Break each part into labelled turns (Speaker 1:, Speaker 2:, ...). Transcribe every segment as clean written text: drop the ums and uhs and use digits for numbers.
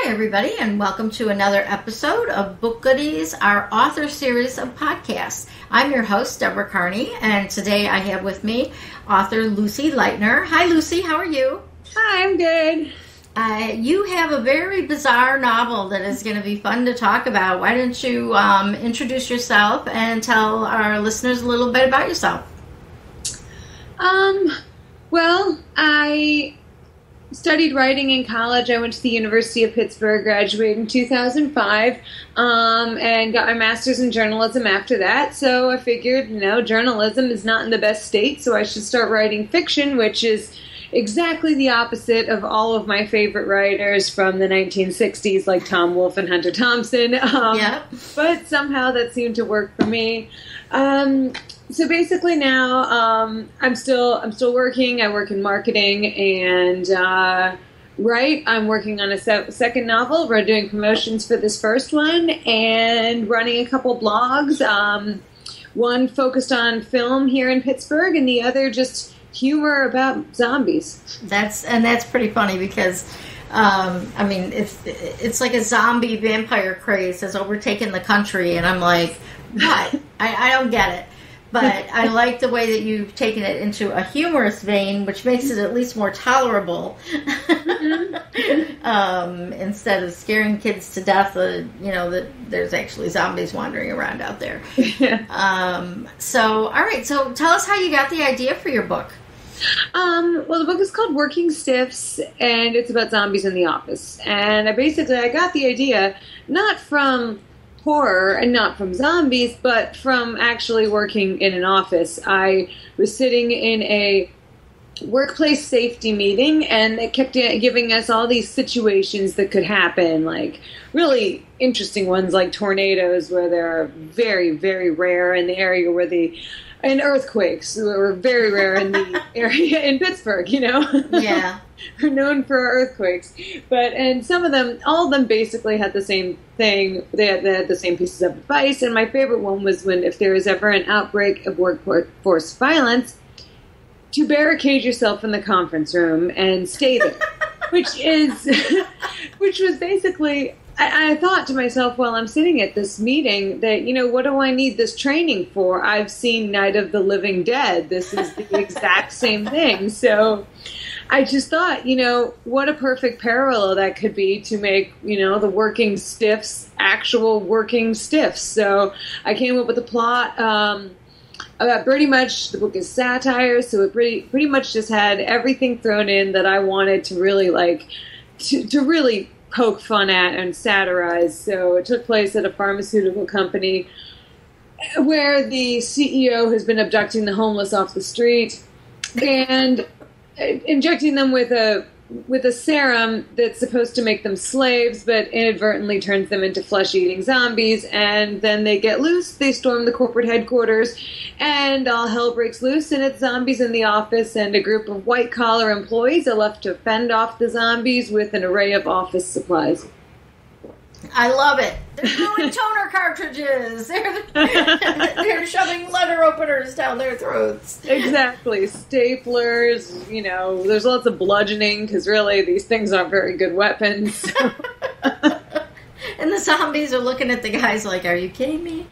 Speaker 1: Hi, everybody, and welcome to another episode of Book Goodies, our author series of podcasts. I'm your host, Deborah Carney, and today I have with me author Lucy Leitner. Hi, Lucy. How are you?
Speaker 2: Hi, I'm good.
Speaker 1: You have a very bizarre novel that is going to be fun to talk about. Why don't you introduce yourself and tell our listeners a little bit about yourself?
Speaker 2: Well, I studied writing in college. I went to the University of Pittsburgh, graduated in 2005, and got my master's in journalism after that. So I figured, journalism is not in the best state, so I should start writing fiction, which is exactly the opposite of all of my favorite writers from the 1960s, like Tom Wolfe and Hunter Thompson. But somehow that seemed to work for me. So basically now I'm still working. I work in marketing and I'm working on a second novel. We're doing promotions for this first one and running a couple blogs. One focused on film here in Pittsburgh, and the other just humor about zombies.
Speaker 1: That's pretty funny because it's like a zombie vampire craze has overtaken the country, and I'm like, what? I don't get it. But I like the way that you've taken it into a humorous vein, which makes it at least more tolerable. Instead of scaring kids to death, that there's actually zombies wandering around out there. So, all right. So tell us how you got the idea for your book.
Speaker 2: Well, the book is called Working Stiffs, and it's about zombies in the office. And I got the idea not from horror and not from zombies, but from actually working in an office. I was sitting in a workplace safety meeting, and they kept giving us all these situations that could happen, like really interesting ones like tornadoes, where they're very, very rare in the area and earthquakes were very rare in the area in Pittsburgh,
Speaker 1: Yeah.
Speaker 2: We're known for our earthquakes. And all of them basically had the same thing. They had the same pieces of advice. And my favorite one was if there is ever an outbreak of workforce violence, to barricade yourself in the conference room and stay there. which was basically, I thought to myself while I'm sitting at this meeting that, what do I need this training for? I've seen Night of the Living Dead. This is the exact same thing. So I just thought, what a perfect parallel that could be to make, the working stiffs actual working stiffs. So I came up with a plot about pretty much the book is satire, so it pretty much just had everything thrown in that I wanted to really to really poke fun at and satirize. So it took place at a pharmaceutical company where the CEO has been abducting the homeless off the street and injecting them with a serum that's supposed to make them slaves, but inadvertently turns them into flesh-eating zombies. And then they get loose, they storm the corporate headquarters, and all hell breaks loose, and it's zombies in the office, and a group of white-collar employees are left to fend off the zombies with an array of office supplies.
Speaker 1: I love it. They're throwing toner cartridges. They're shoving letter openers down their throats.
Speaker 2: Exactly. Staplers, there's lots of bludgeoning, because really these things aren't very good weapons. So.
Speaker 1: And the zombies are looking at the guys like, are you kidding me?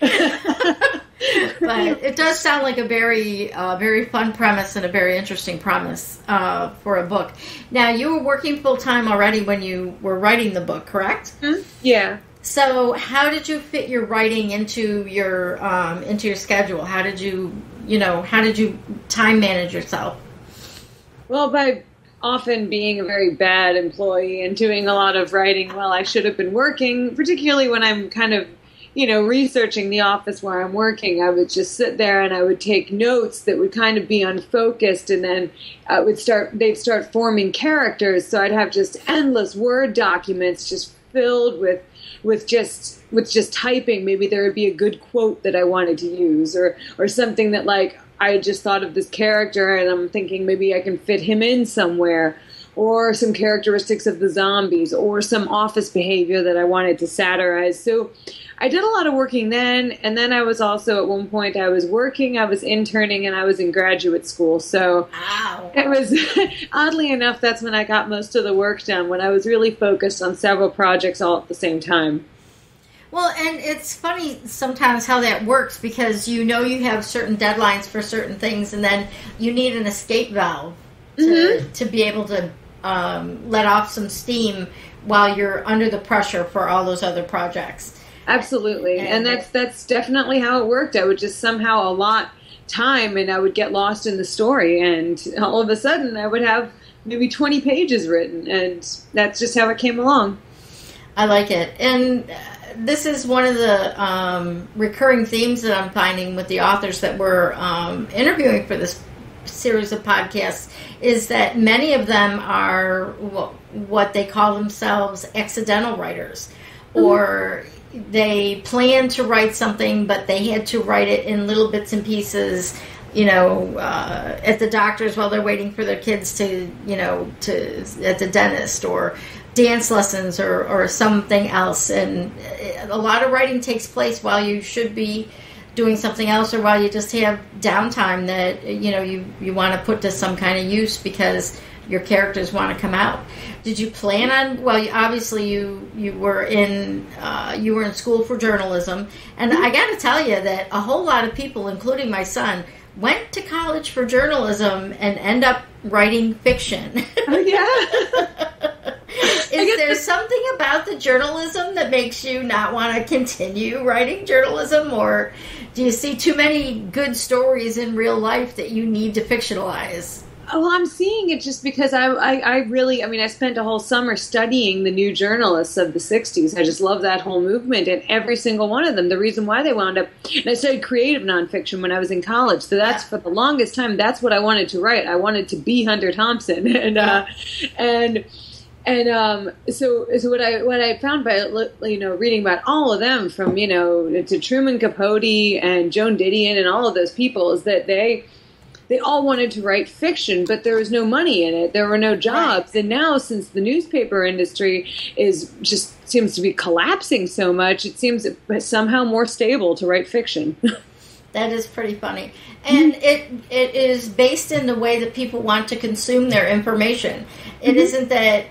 Speaker 1: But it does sound like a very, very fun premise and a very interesting premise for a book. Now, you were working full-time already when you were writing the book, correct?
Speaker 2: Mm-hmm. Yeah.
Speaker 1: So how did you fit your writing into your schedule? How did you time manage yourself?
Speaker 2: Well, by often being a very bad employee and doing a lot of writing while I should have been working, particularly when I'm kind of researching the office where I'm working, I would just sit there and I would take notes that would kind of be unfocused, and then they'd start forming characters. So I'd have just endless Word documents just filled with just typing. Maybe there would be a good quote that I wanted to use, or something that I just thought of this character and I'm thinking maybe I can fit him in somewhere. or some characteristics of the zombies, or some office behavior that I wanted to satirize. So I did a lot of working then, and then I was also, at one point, I was working, I was interning, and I was in graduate school. So It was, oddly enough, that's when I got most of the work done, when I was really focused on several projects all at the same time.
Speaker 1: Well, and it's funny sometimes how that works, because you have certain deadlines for certain things, and then you need an escape valve to be able to let off some steam while you're under the pressure for all those other projects.
Speaker 2: Absolutely. And that's definitely how it worked. I would just somehow allot time, and I would get lost in the story, and all of a sudden I would have maybe 20 pages written, and that's just how it came along.
Speaker 1: I like it. And this is one of the recurring themes that I'm finding with the authors that we're interviewing for this series of podcasts, is that many of them are what they call themselves accidental writers, or they plan to write something, but they had to write it in little bits and pieces, at the doctor's while they're waiting for their kids to at the dentist, or dance lessons, or something else. And a lot of writing takes place while you should be doing something else, or while you just have downtime that you want to put to some kind of use because your characters want to come out. Did you plan on? Well, obviously you were in school for journalism, and I got to tell you that a whole lot of people, including my son, went to college for journalism and end up writing fiction.
Speaker 2: Oh, yeah.
Speaker 1: Is there something about the journalism that makes you not want to continue writing journalism, or do you see too many good stories in real life that you need to fictionalize?
Speaker 2: Well, I'm seeing it just because I spent a whole summer studying the new journalists of the 60s. I just love that whole movement, and every single one of them, the reason why they wound up, and I studied creative nonfiction when I was in college, so that's, for the longest time, that's what I wanted to write. I wanted to be Hunter Thompson, so what I found by reading about all of them, from to Truman Capote and Joan Didion and all of those people, is that they all wanted to write fiction, but there was no money in it. There were no jobs. And now, since the newspaper industry seems to be collapsing so much, it seems somehow more stable to write fiction.
Speaker 1: That is pretty funny. And it is based in the way that people want to consume their information. It isn't that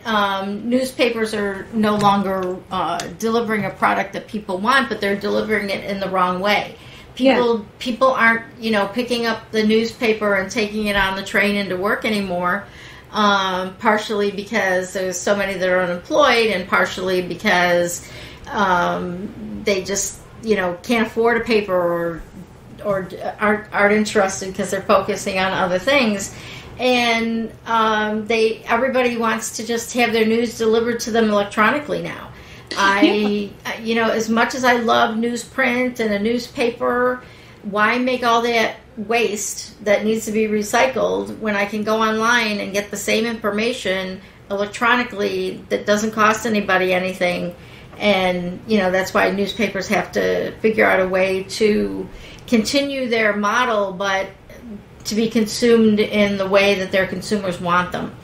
Speaker 1: newspapers are no longer delivering a product that people want, but they're delivering it in the wrong way. People aren't, picking up the newspaper and taking it on the train into work anymore, partially because there's so many that are unemployed, and partially because they just, can't afford a paper, or aren't interested because they're focusing on other things. And everybody wants to just have their news delivered to them electronically now. As much as I love newsprint and a newspaper, why make all that waste that needs to be recycled when I can go online and get the same information electronically that doesn't cost anybody anything? And, that's why newspapers have to figure out a way to continue their model, but to be consumed in the way that their consumers want them.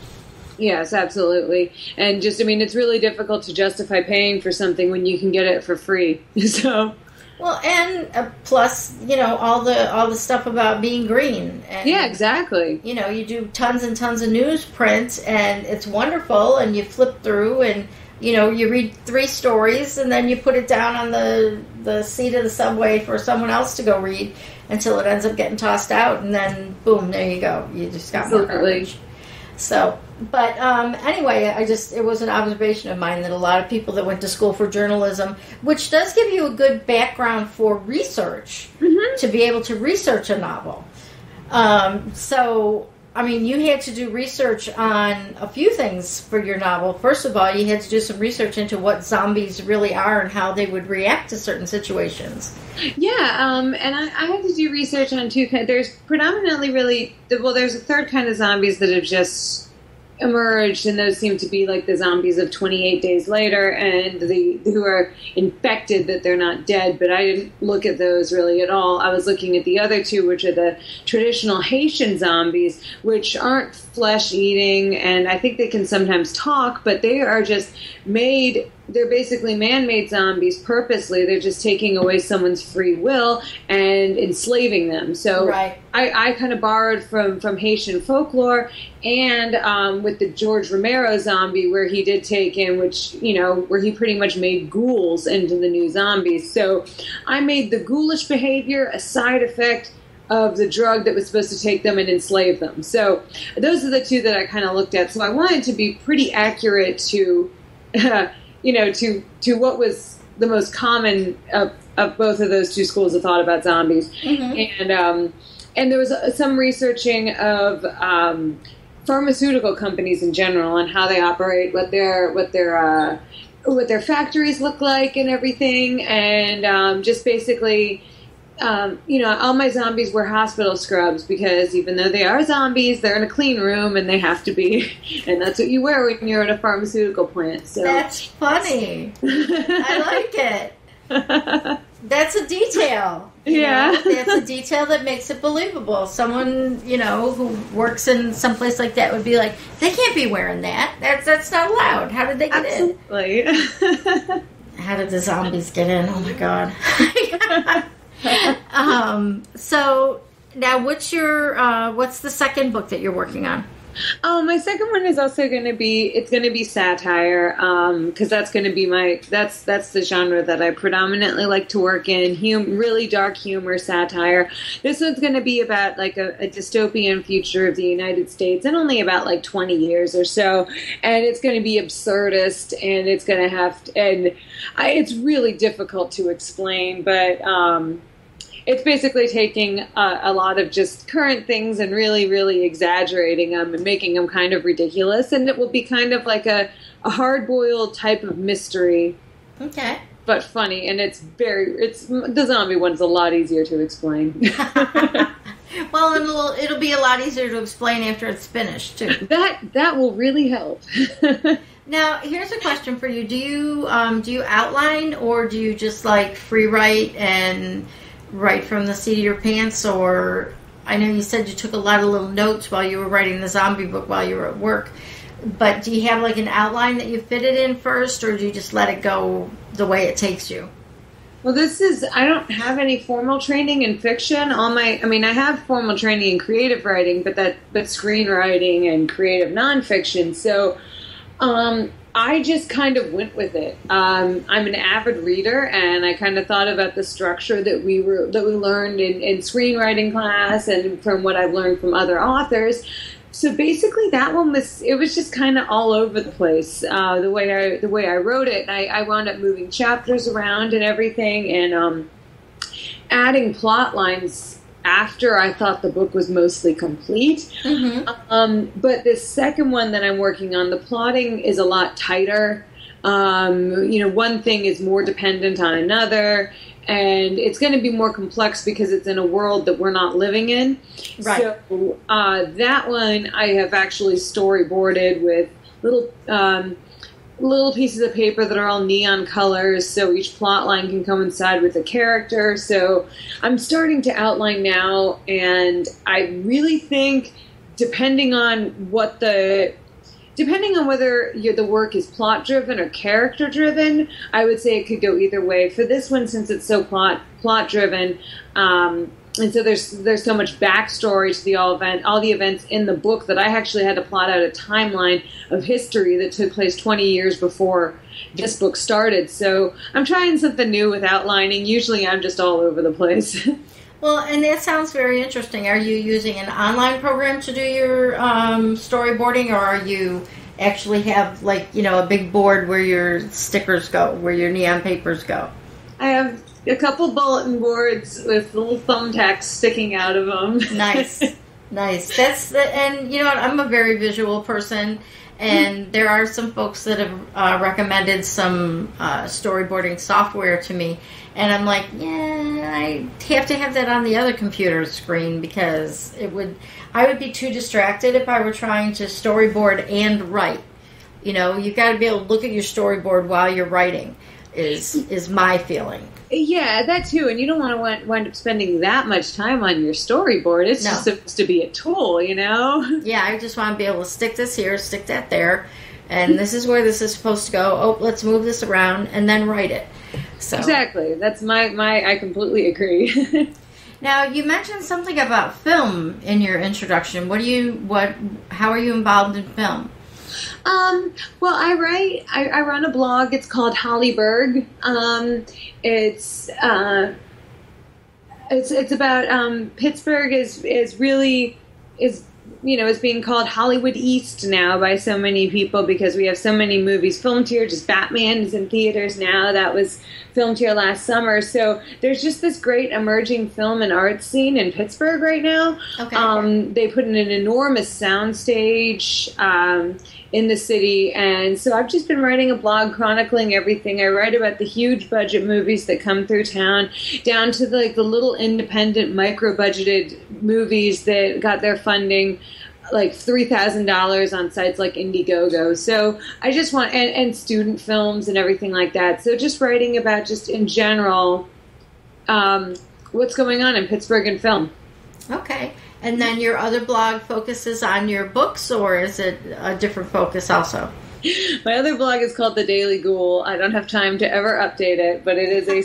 Speaker 2: Yes, absolutely. And it's really difficult to justify paying for something when you can get it for free. So,
Speaker 1: well, and plus, all the stuff about being green. And,
Speaker 2: yeah, exactly.
Speaker 1: You do tons and tons of newsprint, and it's wonderful, and you flip through, and you read 3 stories, and then you put it down on the seat of the subway for someone else to go read until it ends up getting tossed out, and then boom, there you go. You just got more garbage. So, but anyway, it was an observation of mine that a lot of people that went to school for journalism, which does give you a good background for research, to be able to research a novel. You had to do research on a few things for your novel. First of all, you had to do some research into what zombies really are and how they would react to certain situations.
Speaker 2: Yeah, and I had to do research on 2 kinds. There's predominantly there's a third kind of zombies that have just emerged, and those seem to be like the zombies of 28 Days Later, and who are infected that they're not dead. But I didn't look at those really at all. I was looking at the other two, which are the traditional Haitian zombies, which aren't flesh eating, and I think they can sometimes talk, but they are just made. They're basically man-made zombies purposely. They're just taking away someone's free will and enslaving them. So
Speaker 1: right.
Speaker 2: I kind of borrowed from Haitian folklore, and with the George Romero zombie, where he did take in, where he pretty much made ghouls into the new zombies. So I made the ghoulish behavior a side effect of the drug that was supposed to take them and enslave them. So those are the two that I kind of looked at. So I wanted to be pretty accurate to to what was the most common of both of those two schools of thought about zombies. Mm-hmm. And there was some researching of pharmaceutical companies in general and how they operate, what their factories look like and everything, and just basically. All my zombies wear hospital scrubs because even though they are zombies, they're in a clean room and they have to be, and that's what you wear when you're at a pharmaceutical plant. So
Speaker 1: that's funny. I like it. That's a detail. That's a detail that makes it believable. Someone, who works in some place like that would be like, they can't be wearing that. That's not allowed. How did they get in?
Speaker 2: Absolutely.
Speaker 1: How did the zombies get in? Oh my God. So now what's the second book that you're working on?
Speaker 2: Oh, my second one is also going to be satire, because that's going to be that's the genre that I predominantly like to work in, really dark humor, satire. This one's going to be about like a dystopian future of the United States in only about like 20 years or so, and it's going to be absurdist, and it's going to it's really difficult to explain, but it's basically taking a lot of just current things and really, really exaggerating them and making them kind of ridiculous. And it will be kind of like a hard-boiled type of mystery.
Speaker 1: Okay.
Speaker 2: But funny. And the zombie one's a lot easier to explain.
Speaker 1: Well, it'll be a lot easier to explain after it's finished, too.
Speaker 2: That will really help.
Speaker 1: Now, here's a question for you. Do you outline, or do you just like free write and write from the seat of your pants? Or I know you said you took a lot of little notes while you were writing the zombie book while you were at work, but do you have like an outline that you fitted in first, or do you just let it go the way it takes you?
Speaker 2: Well, I don't have any formal training in fiction. I have formal training in creative writing, but screenwriting and creative nonfiction. So, I just kind of went with it. I'm an avid reader, and I kind of thought about the structure that we learned in screenwriting class, and from what I've learned from other authors. So basically, that one was just kind of all over the place. The way I wrote it, I wound up moving chapters around and everything, and adding plot lines after I thought the book was mostly complete. Mm-hmm. But this second one that I'm working on, the plotting is a lot tighter. One thing is more dependent on another, and it's going to be more complex because it's in a world that we're not living in. Right. So that one I have actually storyboarded with little pieces of paper that are all neon colors, so each plot line can coincide with a character. So I'm starting to outline now, and I really think depending on whether the work is plot driven or character driven, I would say it could go either way. For this one, since it's so plot driven, and so there's so much backstory to all the events in the book, that I actually had to plot out a timeline of history that took place 20 years before this book started. So I'm trying something new with outlining. Usually I'm just all over the place.
Speaker 1: Well, and that sounds very interesting. Are you using an online program to do your storyboarding, or are you actually have a big board where your stickers go, where your neon papers go?
Speaker 2: I have a couple bulletin boards with little thumbtacks sticking out of them.
Speaker 1: Nice. And you know what? I'm a very visual person, And there are some folks that have recommended some storyboarding software to me. And I'm like, yeah, I have to have that on the other computer screen because I would be too distracted if I were trying to storyboard and write. You know, you've got to be able to look at your storyboard while you're writing is my feeling.
Speaker 2: Yeah, that too. And you don't want to wind up spending that much time on your storyboard. It's just supposed to be a tool, you know?
Speaker 1: Yeah, I just want to be able to stick this here, stick that there, and this is where this is supposed to go. Oh, let's move this around, and then write it. So
Speaker 2: exactly. That's I completely agree.
Speaker 1: Now, you mentioned something about film in your introduction. How are you involved in film?
Speaker 2: Well, I run a blog. It's called Hollyburgh. It's about Pittsburgh is being called Hollywood East now by so many people because we have so many movies filmed here. Just Batman is in theaters now. That was filmed here last summer. So there's just this great emerging film and art scene in Pittsburgh right now. Okay. They put in an enormous soundstage in the city, and so I've just been writing a blog chronicling everything. I write about the huge budget movies that come through town, down to the little independent micro-budgeted movies that got their funding like $3,000 on sites like Indiegogo. So I just want, and student films and everything like that. So just writing about just in general what's going on in Pittsburgh and film.
Speaker 1: Okay. And then your other blog focuses on your books, or is it a different focus also?
Speaker 2: My other blog is called The Daily Ghoul. I don't have time to ever update it, but it is a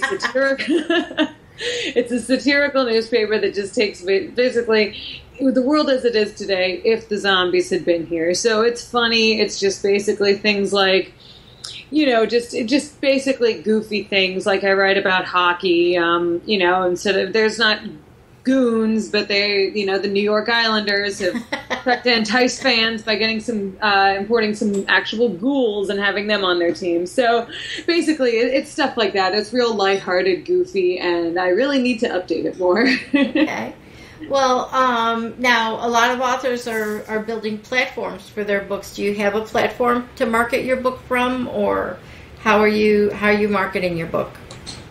Speaker 2: it's a satirical newspaper that just takes basically the world as it is today if the zombies had been here. So it's funny. It's just basically things like, just basically goofy things. Like I write about hockey, instead of, there's not goons, but they, the New York Islanders have tried to entice fans by getting importing some actual ghouls and having them on their team. So basically, it's stuff like that. It's real lighthearted, goofy, and I really need to update it more.
Speaker 1: Okay. Well, now a lot of authors are building platforms for their books. Do you have a platform to market your book from, or how are you marketing your book?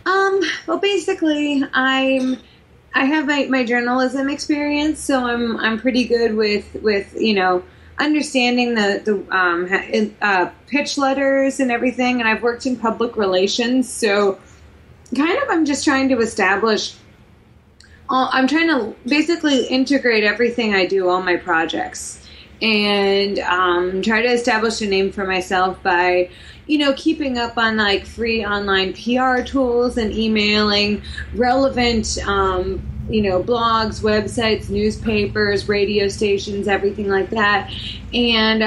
Speaker 2: Well, basically, I have my journalism experience, so I'm pretty good with understanding the pitch letters and everything, and I've worked in public relations, so I'm just trying to establish. I'm trying to basically integrate everything I do, all my projects, and try to establish a name for myself by keeping up on free online PR tools and emailing relevant, blogs, websites, newspapers, radio stations, everything like that. And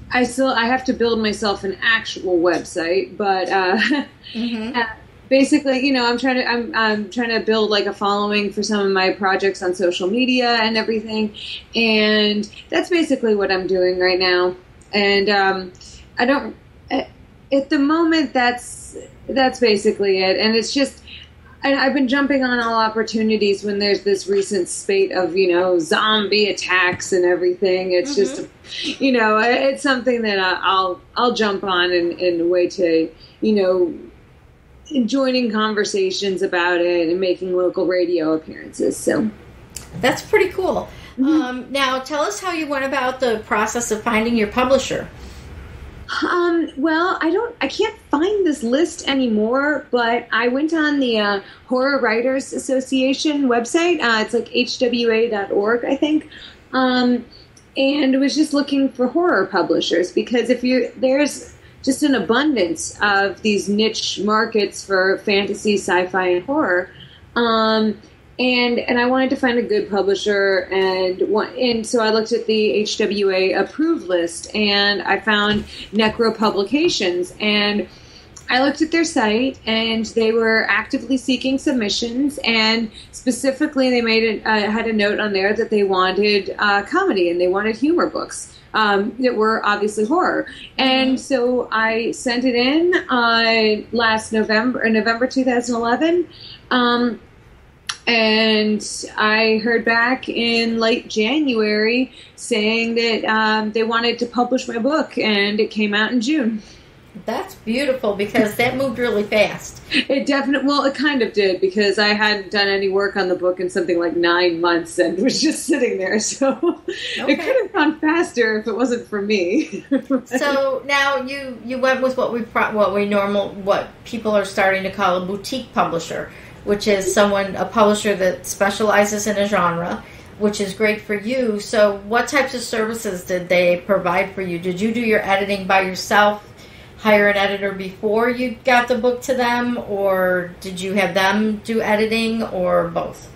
Speaker 2: I have to build myself an actual website, but basically, I'm trying to build a following for some of my projects on social media and everything. And that's basically what I'm doing right now. And at the moment, that's basically it. And it's just, I've been jumping on all opportunities when there's this recent spate of, zombie attacks and everything. It's just, it's something that I'll jump on in a way to, joining conversations about it and making local radio appearances. So
Speaker 1: that's pretty cool. Now, tell us how you went about the process of finding your publisher.
Speaker 2: Well, I can't find this list anymore, but I went on the Horror Writers Association website. It's hwa.org, I think. And was just looking for horror publishers because there's just an abundance of these niche markets for fantasy, sci-fi, and horror. And I wanted to find a good publisher, and so I looked at the HWA approved list, and I found Necro Publications, and I looked at their site, and they were actively seeking submissions, and specifically they had a note on there that they wanted comedy, and they wanted humor books that were obviously horror. And so I sent it in last November 2011. And I heard back in late January saying that they wanted to publish my book, and it came out in June.
Speaker 1: That's beautiful, because that moved really fast.
Speaker 2: It kind of did, because I hadn't done any work on the book in something like 9 months and was just sitting there. So It could have gone faster if it wasn't for me.
Speaker 1: So now you went with what people are starting to call a boutique publisher, which is a publisher that specializes in a genre, which is great for you. So what types of services did they provide for you? Did you do your editing by yourself, hire an editor before you got the book to them, or did you have them do editing, or both?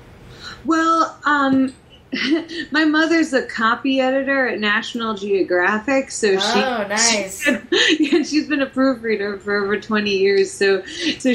Speaker 2: Well, my mother's a copy editor at National Geographic, so
Speaker 1: nice.
Speaker 2: She's been a proofreader for over 20 years, so she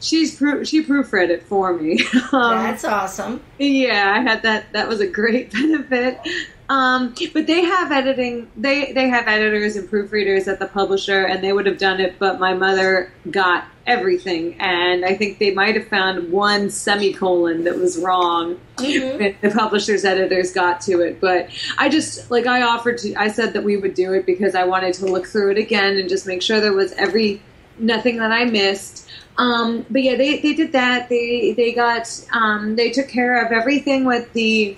Speaker 2: proofread it for me.
Speaker 1: That's awesome.
Speaker 2: Yeah, I had that. That was a great benefit. But they have editing. They have editors and proofreaders at the publisher, and they would have done it. But my mother got everything, and I think they might have found one semicolon that was wrong. Mm-hmm. The publisher's editors got to it, but I said that we would do it because I wanted to look through it again and just make sure there was nothing that I missed. But yeah, they did that. They took care of everything with the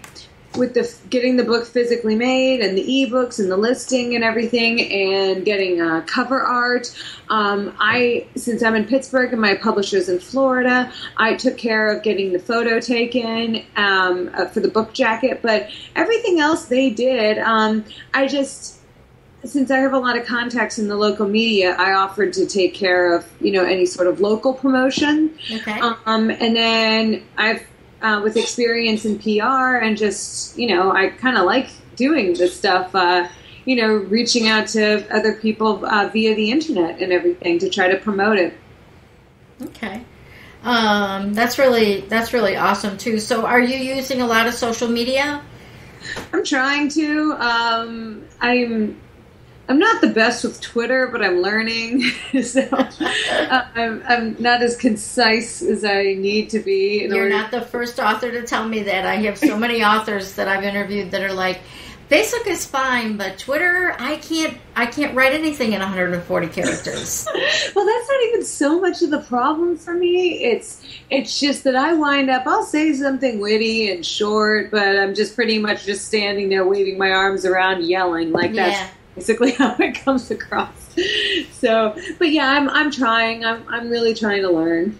Speaker 2: getting the book physically made and the ebooks and the listing and everything, and getting cover art. Since I'm in Pittsburgh and my publisher's in Florida, I took care of getting the photo taken for the book jacket. But everything else they did. Since I have a lot of contacts in the local media, I offered to take care of, any sort of local promotion.
Speaker 1: Okay.
Speaker 2: And then I've, with experience in PR and just, I kind of like doing this stuff, reaching out to other people via the internet and everything to try to promote it. Okay.
Speaker 1: That's really awesome too. So are you using a lot of social media?
Speaker 2: I'm trying to. I'm not the best with Twitter, but I'm learning. So I'm not as concise as I need to be.
Speaker 1: You're not the first author to tell me that. I have so many authors that I've interviewed that are like, Facebook is fine, but Twitter, I can't write anything in 140 characters.
Speaker 2: Well, that's not even so much of the problem for me. It's just that I'll say something witty and short, but I'm just pretty much just standing there waving my arms around yelling. That's basically how it comes across. So, but yeah, I'm trying. I'm really trying to learn.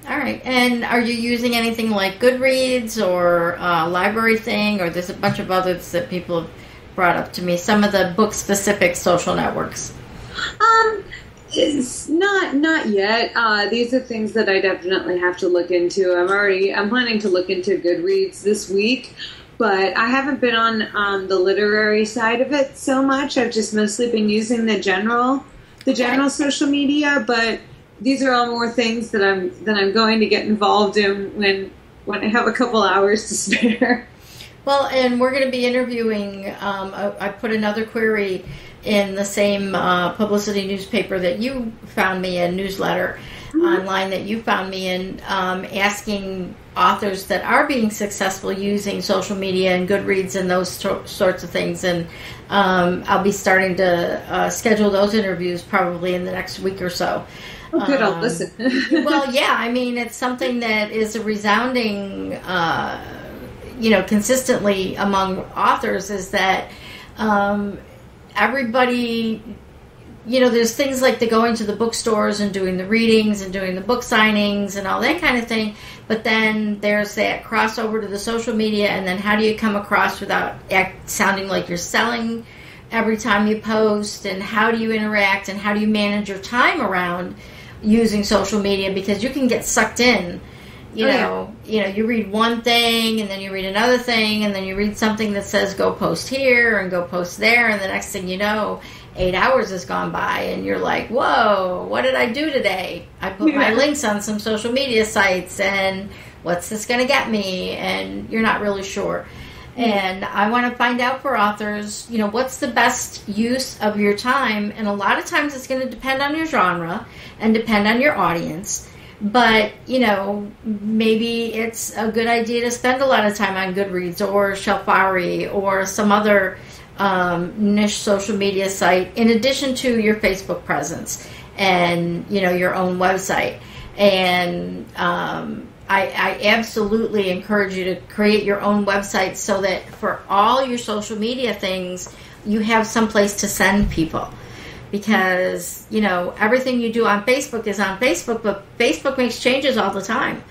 Speaker 1: All right. And are you using anything like Goodreads or Library Thing, or there's a bunch of others that people have brought up to me, some of the book-specific social networks?
Speaker 2: It's not yet. These are things that I definitely have to look into. I'm planning to look into Goodreads this week. But I haven't been on the literary side of it so much. I've just mostly been using the general social media. But these are all more things that I'm going to get involved in when I have a couple hours to spare.
Speaker 1: Well, and we're going to be interviewing. I put another query in the same publicity newspaper that you found me in, newsletter online that you found me in, asking authors that are being successful using social media and Goodreads and those sorts of things. And I'll be starting to schedule those interviews probably in the next week or so.
Speaker 2: Oh, good. I'll listen.
Speaker 1: Well, yeah. I mean, it's something that is a resounding, consistently among authors, is that everybody... there's things like the going to the bookstores and doing the readings and doing the book signings and all that kind of thing. But then there's that crossover to the social media, and then how do you come across without sounding like you're selling every time you post, and how do you interact, and how do you manage your time around using social media, because you can get sucked in. You read one thing, and then you read another thing, and then you read something that says go post here and go post there, and the next thing you know, 8 hours has gone by, and you're like, whoa, what did I do today? I put my links on some social media sites, and what's this going to get me? And you're not really sure. And I want to find out for authors, what's the best use of your time? And a lot of times it's going to depend on your genre and depend on your audience. But, maybe it's a good idea to spend a lot of time on Goodreads or Shelfari or some other niche social media site in addition to your Facebook presence and, your own website. And I absolutely encourage you to create your own website so that for all your social media things, you have some place to send people. Because, everything you do on Facebook is on Facebook, but Facebook makes changes all the time.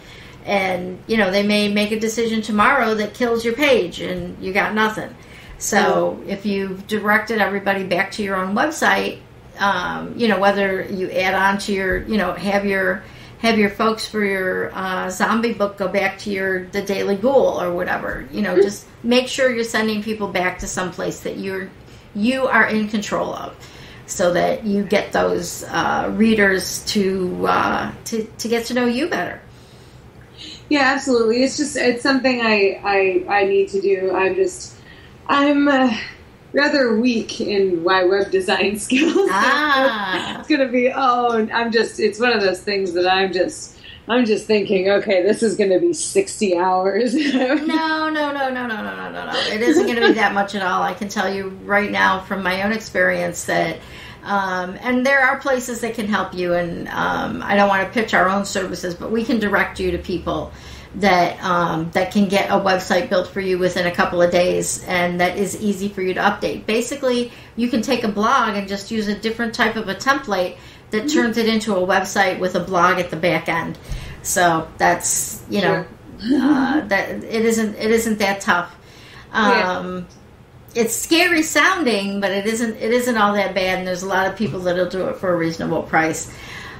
Speaker 1: And, they may make a decision tomorrow that kills your page and you got nothing. So if you've directed everybody back to your own website, whether you add on to your, have your folks for your zombie book go back to the Daily Ghoul or whatever, just make sure you're sending people back to some place that you are in control of. So that you get those readers to get to know you better.
Speaker 2: Yeah, absolutely. It's something I need to do. I'm rather weak in my web design skills. It's gonna be it's one of those things that I'm just thinking, okay, this is going to be 60 hours.
Speaker 1: No. It isn't going to be that much at all. I can tell you right now from my own experience that, and there are places that can help you, and I don't want to pitch our own services, but we can direct you to people that can get a website built for you within a couple of days, and that is easy for you to update. Basically, you can take a blog and just use a different type of a template that turns it into a website with a blog at the back end. So that's that it isn't that tough. It's scary sounding, but it isn't all that bad. And there's a lot of people that'll do it for a reasonable price.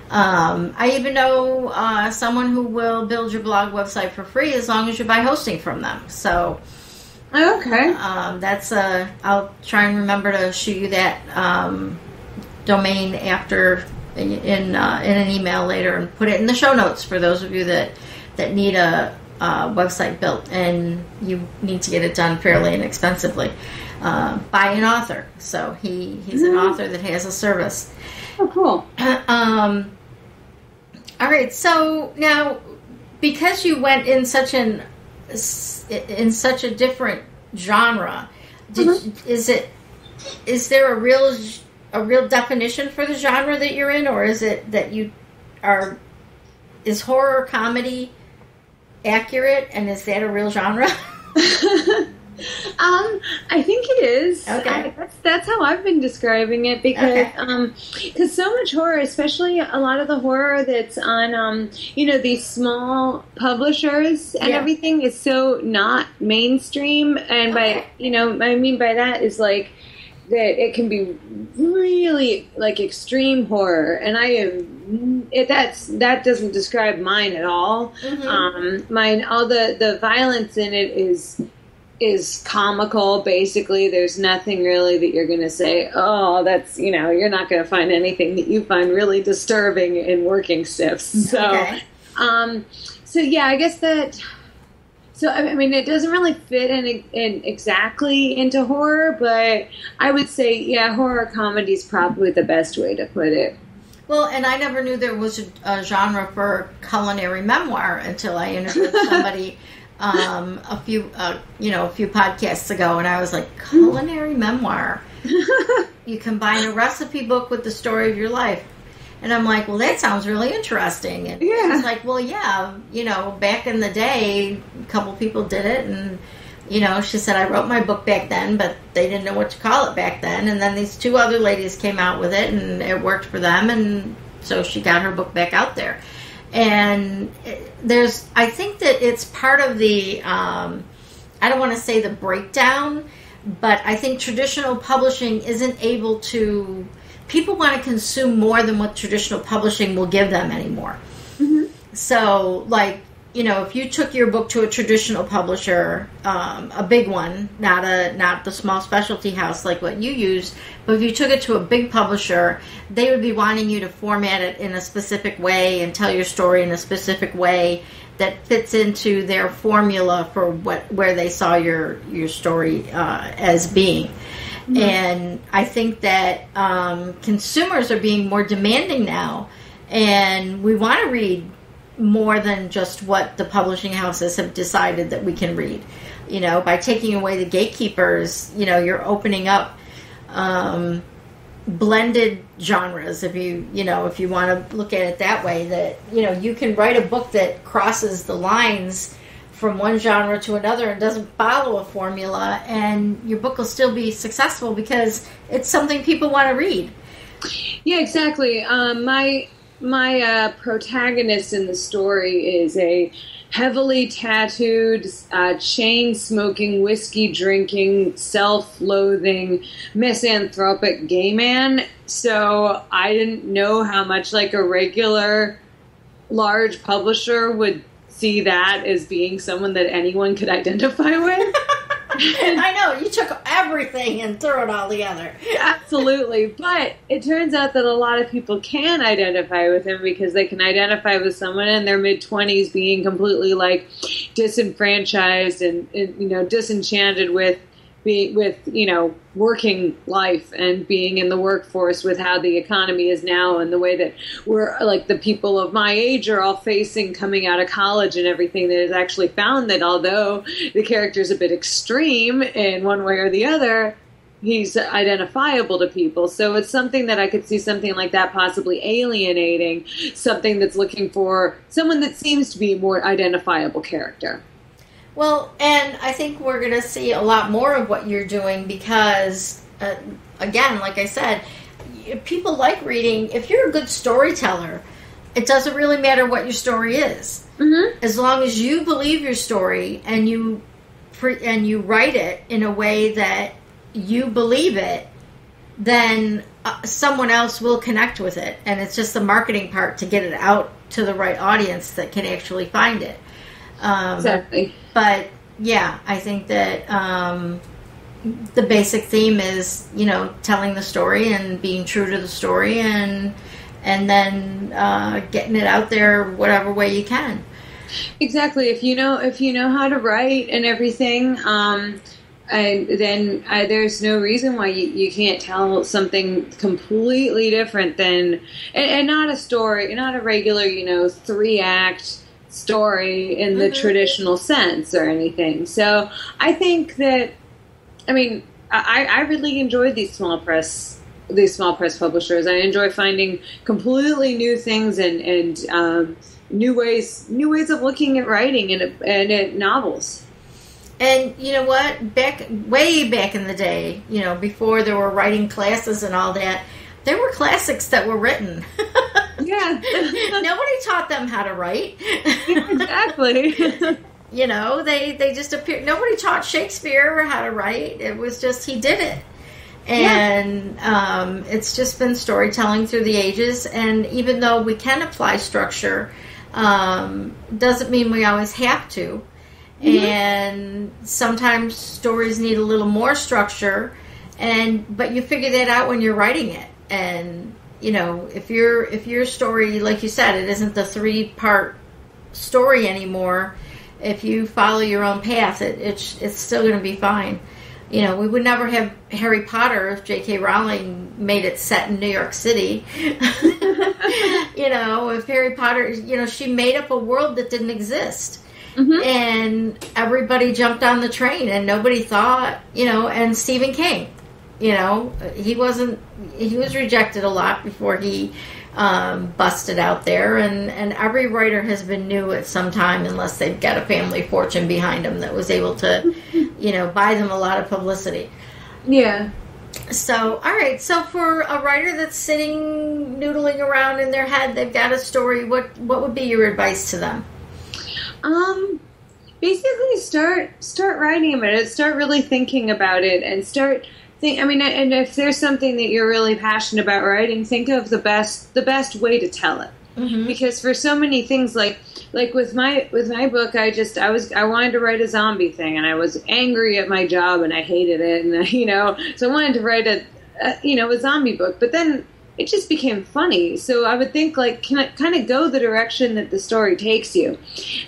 Speaker 1: I even know someone who will build your blog website for free as long as you buy hosting from them. So
Speaker 2: okay,
Speaker 1: I'll try and remember to shoot you that domain after in an email later and put it in the show notes for those of you that need a website built and you need to get it done fairly inexpensively by an author. So he's an author that has a service.
Speaker 2: Oh, cool.
Speaker 1: All right. So now, because you went in such a different genre, is there a real definition for the genre that you're in, or is it that is horror comedy accurate, and is that a real genre?
Speaker 2: I think it is.
Speaker 1: Okay.
Speaker 2: That's how I've been describing it, because so much horror, especially a lot of the horror that's on these small publishers and everything, is so not mainstream. And by I mean by that is like that it can be really like extreme horror, and that doesn't describe mine at all. Mine, all the violence in it is comical. Basically, there's nothing really that you're going to say, oh, that's, you're not going to find anything that you find really disturbing in Working Stiffs. So, so yeah, I guess that. So, I mean, it doesn't really fit in exactly into horror, but I would say, yeah, horror comedy is probably the best way to put it.
Speaker 1: Well, and I never knew there was a genre for culinary memoir until I interviewed somebody a few podcasts ago, and I was like, culinary memoir? You combine a recipe book with the story of your life. And I'm like, well, that sounds really interesting. And she's like, well, yeah, back in the day, a couple people did it. And, she said, I wrote my book back then, but they didn't know what to call it back then. And then these two other ladies came out with it, and it worked for them. And so she got her book back out there. And I think that it's part of the, I don't want to say the breakdown, but I think traditional publishing isn't able to. People want to consume more than what traditional publishing will give them anymore. So, like, if you took your book to a traditional publisher, a big one, not the small specialty house like what you used, but if you took it to a big publisher, they would be wanting you to format it in a specific way and tell your story in a specific way that fits into their formula for where they saw your story as being. And I think that consumers are being more demanding now, and we want to read more than just what the publishing houses have decided that we can read. By taking away the gatekeepers, you're opening up blended genres, if you want to look at it that way, that you can write a book that crosses the lines from one genre to another and doesn't follow a formula, and your book will still be successful because it's something people want to read.
Speaker 2: Yeah, exactly. My protagonist in the story is a heavily tattooed, chain-smoking, whiskey-drinking, self-loathing, misanthropic gay man. So I didn't know how much like a regular large publisher would see that as being someone that anyone could identify with.
Speaker 1: I know, you took everything and threw it all together.
Speaker 2: Absolutely. But it turns out that a lot of people can identify with him because they can identify with someone in their mid-20s being completely like disenfranchised and disenchanted with working life and being in the workforce with how the economy is now and the way that we're like the people of my age are all facing coming out of college and everything. That has actually found that although the character is a bit extreme in one way or the other, he's identifiable to people. So it's something that I could see something like that possibly alienating something that's looking for someone that seems to be a more identifiable character.
Speaker 1: Well, and I think we're going to see a lot more of what you're doing because, again, like I said, people like reading. If you're a good storyteller, it doesn't really matter what your story is. Mm-hmm. As long as you believe your story and you write it in a way that you believe it, then someone else will connect with it. And it's just the marketing part to get it out to the right audience that can actually find it.
Speaker 2: Exactly.
Speaker 1: But yeah, I think that the basic theme is, telling the story and being true to the story and then getting it out there whatever way you can.
Speaker 2: Exactly. If you know how to write and everything, then there's no reason why you can't tell something completely different than and not a story, not a regular 3-act story in the traditional sense or anything. So I think that, I really enjoy these small press publishers. I enjoy finding completely new things and new ways of looking at writing and at novels.
Speaker 1: And you know what? Way back in the day, before there were writing classes and all that, there were classics that were written.
Speaker 2: Yeah.
Speaker 1: Nobody taught them how to write.
Speaker 2: Exactly.
Speaker 1: They just appeared. Nobody taught Shakespeare how to write. It was just he did it. And it's just been storytelling through the ages. And even though we can apply structure, doesn't mean we always have to. Mm-hmm. And sometimes stories need a little more structure, but you figure that out when you're writing it. And if your story, like you said, it isn't the 3-part story anymore. If you follow your own path, it's still going to be fine. We would never have Harry Potter if J.K. Rowling made it set in New York City. If Harry Potter, she made up a world that didn't exist. Mm-hmm. And everybody jumped on the train and nobody thought, and Stephen King, he was rejected a lot before he busted out there, and every writer has been new at some time unless they've got a family fortune behind them that was able to, buy them a lot of publicity.
Speaker 2: Yeah.
Speaker 1: So, all right. So for a writer that's sitting, noodling around in their head, they've got a story, what would be your advice to them?
Speaker 2: Basically start writing about it, start really thinking about it, and and if there's something that you're really passionate about writing, think of the best way to tell it. Mm-hmm. Because for so many things, like with my book, I wanted to write a zombie thing, and I was angry at my job, and I hated it, and so I wanted to write a zombie book, but then it just became funny. So I would think, can I kind of go the direction that the story takes you?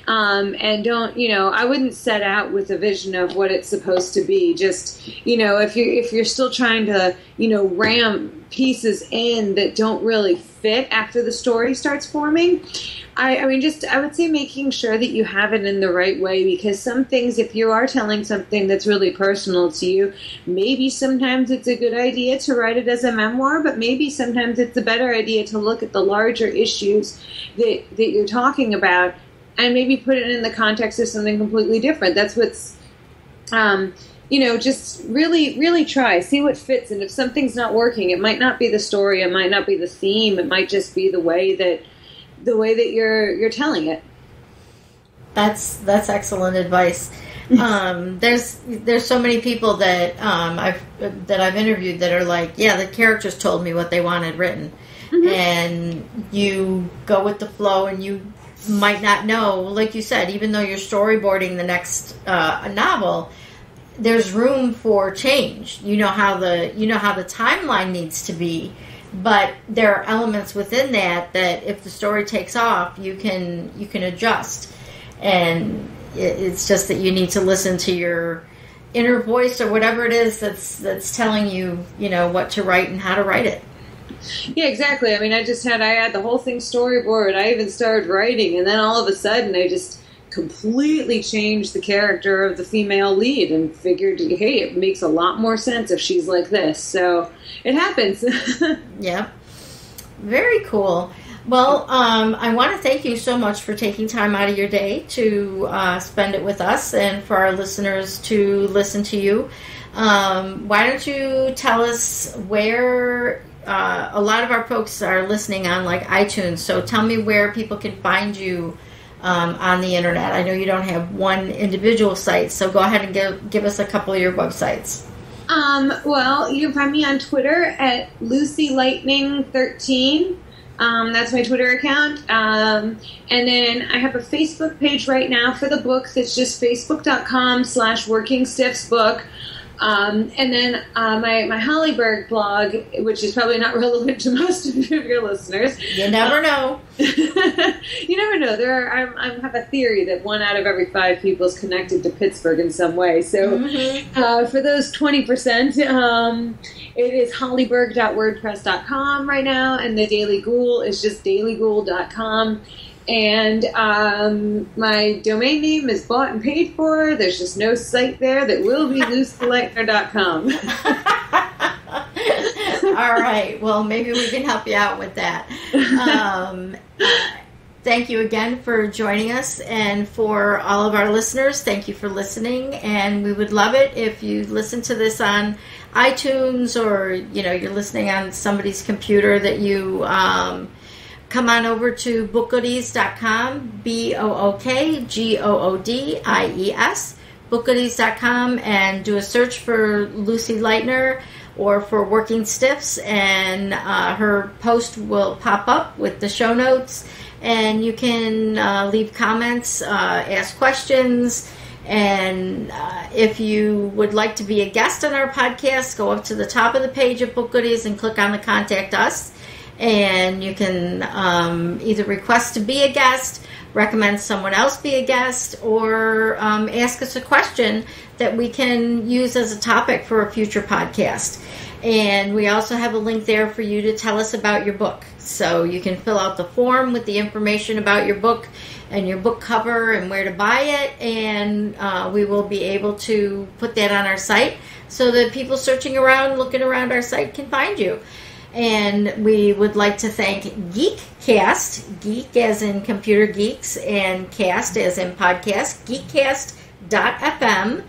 Speaker 2: And don't, I wouldn't set out with a vision of what it's supposed to be. Just, if you're still trying to, ram pieces in that don't really fit fit after the story starts forming. I would say making sure that you have it in the right way, because some things, if you are telling something that's really personal to you, maybe sometimes it's a good idea to write it as a memoir, but maybe sometimes it's a better idea to look at the larger issues that you're talking about and maybe put it in the context of something completely different. That's what's, just really, really try. See what fits. And if something's not working, it might not be the story, it might not be the theme, it might just be the way that you're telling it.
Speaker 1: That's excellent advice. There's so many people that I've interviewed that are like, yeah, the characters told me what they wanted written, and you go with the flow, and you might not know, like you said, even though you're storyboarding the next novel, there's room for change. You know how the timeline needs to be. But there are elements within that if the story takes off, you can adjust, and it's just that you need to listen to your inner voice or whatever it is that's telling you, what to write and how to write it.
Speaker 2: Yeah, exactly. I mean, I had the whole thing storyboard. I even started writing, and then all of a sudden, I just completely changed the character of the female lead and figured, hey, it makes a lot more sense if she's like this. So it happens.
Speaker 1: Yeah. Very cool. Well, I want to thank you so much for taking time out of your day to spend it with us and for our listeners to listen to you. Why don't you tell us where a lot of our folks are listening on like iTunes, so tell me where people can find you on the internet. I know you don't have one individual site, so go ahead and give us a couple of your websites.
Speaker 2: Well, you can find me on Twitter at Lucy Leitner 13. That's my Twitter account. And then I have a Facebook page right now for the book that's just facebook.com/workingstiffsbook. And then my Hollyburgh blog, which is probably not relevant to most of your listeners.
Speaker 1: You never know.
Speaker 2: You never know. I have a theory that 1 out of every 5 people is connected to Pittsburgh in some way. So for those 20%, it is hollyburgh.wordpress.com right now, and the Daily Ghoul is just dailyghoul.com. And my domain name is bought and paid for. There's just no site there. That will be lucyleitner.com.
Speaker 1: All right. Well, maybe we can help you out with that. Thank you again for joining us. And for all of our listeners, thank you for listening. And we would love it if you listen to this on iTunes, or, you're listening on somebody's computer, that you... come on over to BookGoodies.com, BookGoodies, BookGoodies.com, and do a search for Lucy Leitner or for Working Stiffs, and her post will pop up with the show notes, and you can leave comments, ask questions, and if you would like to be a guest on our podcast, go up to the top of the page of BookGoodies and click on the Contact Us. And you can either request to be a guest, recommend someone else be a guest, or ask us a question that we can use as a topic for a future podcast. And we also have a link there for you to tell us about your book. So you can fill out the form with the information about your book and your book cover and where to buy it. And we will be able to put that on our site so that people searching around, looking around our site, can find you. And we would like to thank Geekcast, geek as in computer geeks, and cast as in podcast, geekcast.fm.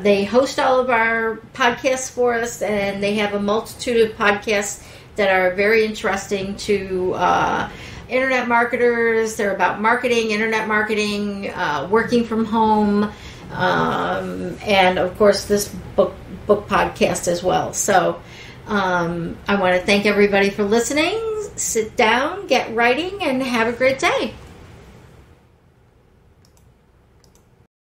Speaker 1: They host all of our podcasts for us, and they have a multitude of podcasts that are very interesting to internet marketers. They're about marketing, internet marketing, working from home, and, of course, this book podcast as well. So I want to thank everybody for listening. Sit down, get writing, and have a great day.